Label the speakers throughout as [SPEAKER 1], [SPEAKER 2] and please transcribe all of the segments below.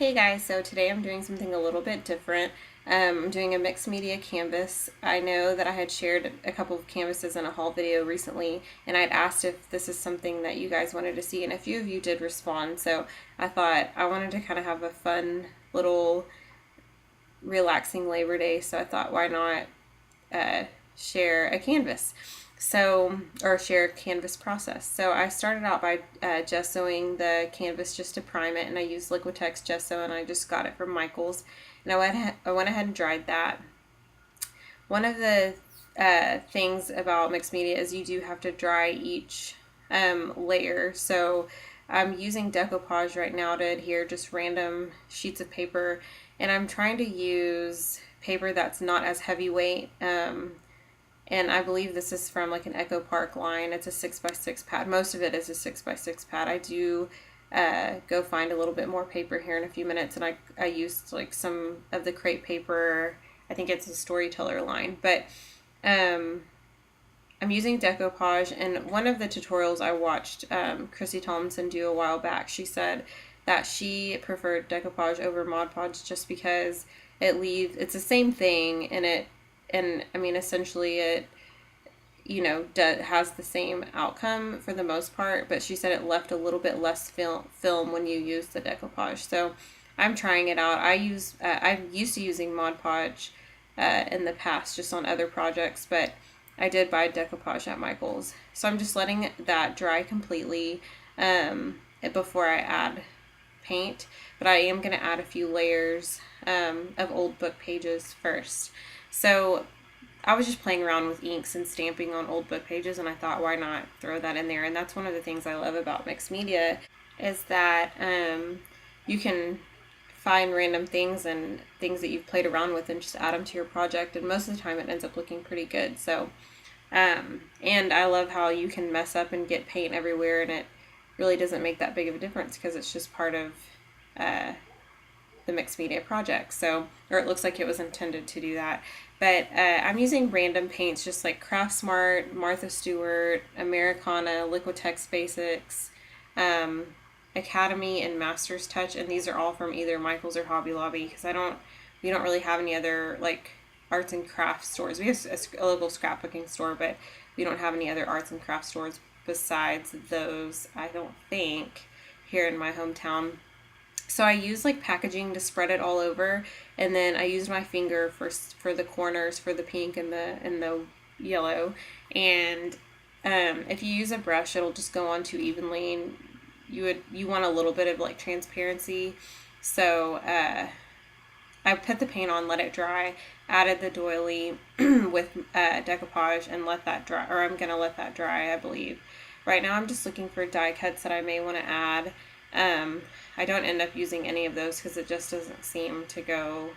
[SPEAKER 1] Hey guys, so today I'm doing something a little bit different. I'm doing a mixed media canvas. I know that I had shared a couple of canvases in a haul video recently, and I'd asked if this is something that you guys wanted to see, and a few of you did respond. So I thought I wanted to kind of have a fun little relaxing Labor Day, so I thought why not uh, share a canvas. Or share a canvas process. So I started out by gessoing the canvas just to prime it, and I used Liquitex gesso, and I just got it from Michaels. And I went ahead and dried that. One of the things about mixed media is you do have to dry each layer. So I'm using decoupage right now to adhere just random sheets of paper, and I'm trying to use paper that's not as heavyweight. And I believe this is from like an Echo Park line. It's a 6x6 pad. Most of it is a 6x6 pad. I do go find a little bit more paper here in a few minutes, and I used like some of the crepe paper. I think it's a Storyteller line, but I'm using decoupage. And one of the tutorials I watched Chrissy Tomlinson do a while back, she said that she preferred decoupage over Mod Podge just because it's the same thing, and I mean essentially it has the same outcome for the most part, but she said it left a little bit less film when you use the decoupage. So I'm trying it out. I'm used to using Mod Podge in the past just on other projects, but I did buy decoupage at Michael's. So I'm just letting that dry completely before I add paint, but I am going to add a few layers of old book pages first. So I was just playing around with inks and stamping on old book pages, and I thought, why not throw that in there? And that's one of the things I love about mixed media is that you can find random things and things that you've played around with and just add them to your project, and most of the time it ends up looking pretty good. So, and I love how you can mess up and get paint everywhere, and it really doesn't make that big of a difference because it's just part of the mixed media project. So, or it looks like it was intended to do that. But I'm using random paints just like Craft Smart, Martha Stewart, Americana, Liquitex Basics, Academy, and Master's Touch, and these are all from either Michaels or Hobby Lobby because we don't really have any other like arts and crafts stores. We have a local scrapbooking store, but we don't have any other arts and crafts stores besides those, I don't think, here in my hometown. So I use like packaging to spread it all over, and then I use my finger for the corners for the pink and the yellow. And if you use a brush, it'll just go on too evenly, and you want a little bit of like transparency. So I put the paint on, let it dry, added the doily with decoupage, and let that dry. Or I'm gonna let that dry, I believe. Right now, I'm just looking for die cuts that I may want to add. I don't end up using any of those because it just doesn't seem to go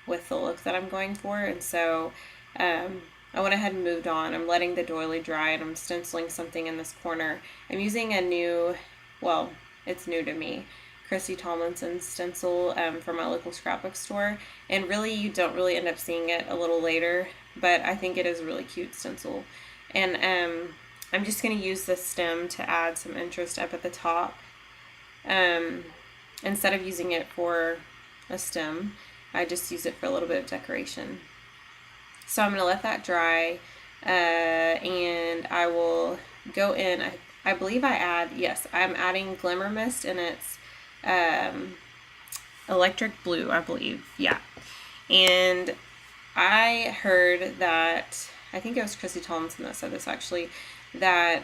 [SPEAKER 1] with the look that I'm going for, and so I went ahead and moved on. I'm letting the doily dry, and I'm stenciling something in this corner. I'm using it's new to me, Chrissy Tomlinson stencil from my local scrapbook store, and really you don't really end up seeing it a little later, but I think it is a really cute stencil. And I'm just going to use this stem to add some interest up at the top. Instead of using it for a stem, I just use it for a little bit of decoration. So I'm going to let that dry, and I will go in. I believe I'm adding Glimmer Mist, and it's electric blue, I believe. Yeah. And I heard that, I think it was Chrissy Tomlinson that said this actually, that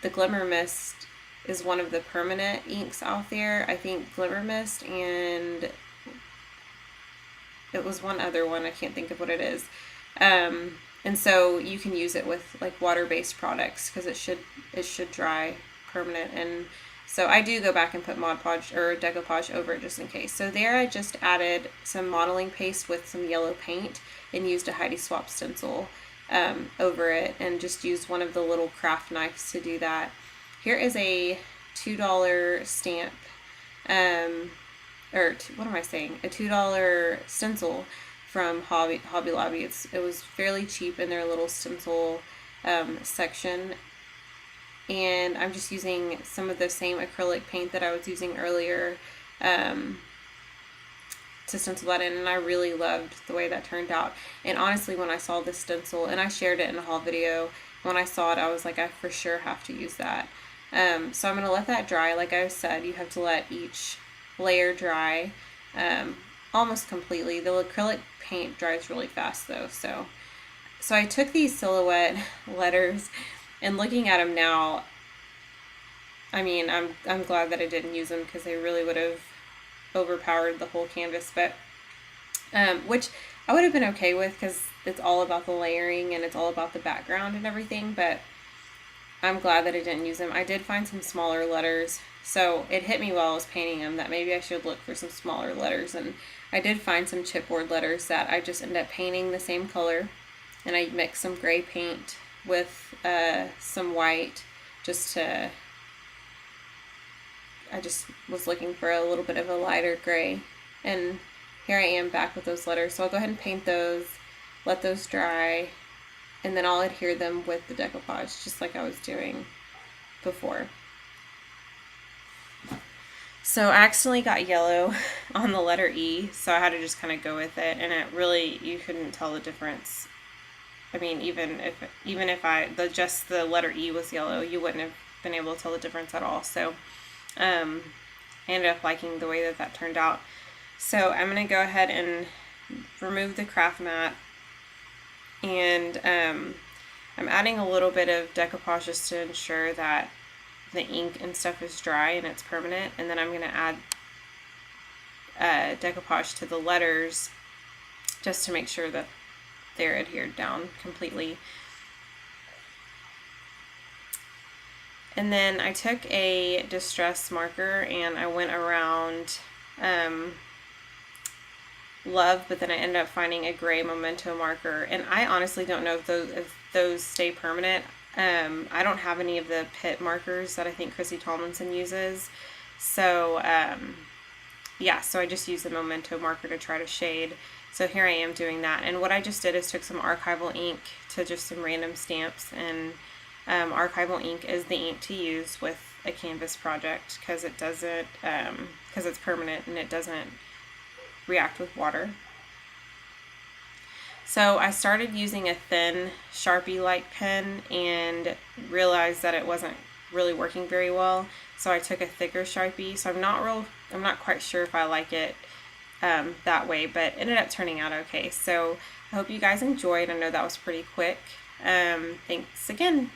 [SPEAKER 1] the Glimmer Mist is one of the permanent inks out there. I think Glimmer Mist, and it was one other one, I can't think of what it is. And so you can use it with like water-based products because it should dry permanent. And so I do go back and put Mod Podge or decoupage over it just in case. So there I just added some modeling paste with some yellow paint and used a Heidi Swap stencil over it, and just used one of the little craft knives to do that. Here is a $2 stamp, what am I saying? A $2 stencil from Hobby Lobby. It was fairly cheap in their little stencil section, and I'm just using some of the same acrylic paint that I was using earlier to stencil that in, and I really loved the way that turned out. And honestly, when I saw this stencil, and I shared it in a haul video, when I saw it, I was like, I for sure have to use that. So I'm going to let that dry. Like I said, you have to let each layer dry almost completely. The acrylic paint dries really fast though. So I took these silhouette letters, and looking at them now, I mean, I'm glad that I didn't use them, because they really would have overpowered the whole canvas, but which I would have been okay with, because it's all about the layering and it's all about the background and everything, but I'm glad that I didn't use them. I did find some smaller letters, so it hit me while I was painting them that maybe I should look for some smaller letters, and I did find some chipboard letters that I just ended up painting the same color, and I mixed some gray paint with some white just to, I just was looking for a little bit of a lighter gray, and here I am back with those letters. So I'll go ahead and paint those, let those dry, and then I'll adhere them with the decoupage, just like I was doing before. So I accidentally got yellow on the letter E, so I had to just kind of go with it, and it really, you couldn't tell the difference. I mean, even if just the letter E was yellow, you wouldn't have been able to tell the difference at all. So I ended up liking the way that turned out. So I'm going to go ahead and remove the craft mat, and I'm adding a little bit of decoupage just to ensure that the ink and stuff is dry and it's permanent, and then I'm going to add decoupage to the letters just to make sure that they're adhered down completely. And then I took a distress marker and I went around Love, but then I ended up finding a gray Memento marker, and I honestly don't know if those stay permanent. I don't have any of the Pitt markers that I think Chrissy Tomlinson uses, so yeah, so I just used the Memento marker to try to shade. So here I am doing that, and what I just did is took some archival ink to just some random stamps, and archival ink is the ink to use with a canvas project, because it doesn't, because it's permanent and it doesn't react with water. So I started using a thin Sharpie-like pen and realized that it wasn't really working very well, so I took a thicker Sharpie. So I'm not quite sure if I like it that way, but ended up turning out okay. So I hope you guys enjoyed. I know that was pretty quick. Thanks again.